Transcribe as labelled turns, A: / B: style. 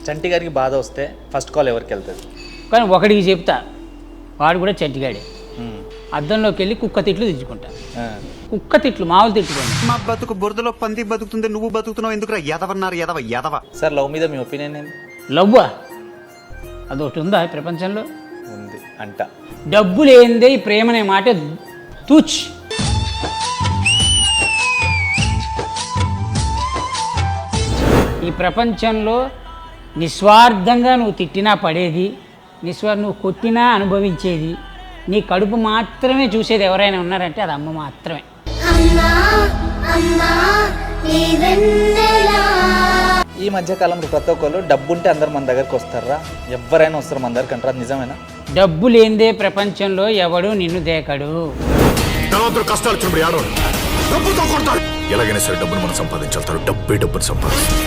A: చంటి గారికి బాధ వస్తే ఫస్ట్ కాల్ ఎవరికి వెళ్తుంది?
B: కానీ ఒకడికి చెప్తా, వాడు కూడా చంటిగాడే. అద్దంలోకి వెళ్ళి కుక్క తిట్లు తెచ్చుకుంటా. కుక్క తిట్లు మామూలు తిట్టుకోండి.
C: మా బతుకు బురదలో పంది బతుకుతుంది, నువ్వు బతుకుతున్నావు ఎందుకురా? ఎదవన్నారు ఎదవ.
A: సార్ లవ్ మీద మీ ఒపీనియన్ ఏంటి?
B: లవ్వా అదొకటి ఉందా ఈ ప్రపంచంలో?
A: ఉంది అంట.
B: డబ్బు లేనిదే ఈ ప్రేమనే మాట తూచ్. ఈ ప్రపంచంలో నిస్వార్థంగా నువ్వు తిట్టినా పడేది, నువ్వు కొట్టినా అనుభవించేది, నీ కడుపు మాత్రమే చూసేది ఎవరైనా ఉన్నారంటే అది అమ్మ మాత్రమే.
A: ఈ మధ్యకాలంలో ప్రతి ఒక్కరు డబ్బు ఉంటే అందరు మన దగ్గరికి వస్తారా? ఎవరైనా వస్తారు మన దగ్గరికి అంటారా? నిజమేనా?
B: డబ్బు లేనిదే ప్రపంచంలో ఎవడు నిన్ను దేకడు.
D: కష్టాలు వచ్చినప్పుడు ఆడవాడు డబ్బుతో కొడతాడు. ఎలాగైనా సరే డబ్బును మనం సంపాదించాలి. డబ్బుని సంపాదించాలి.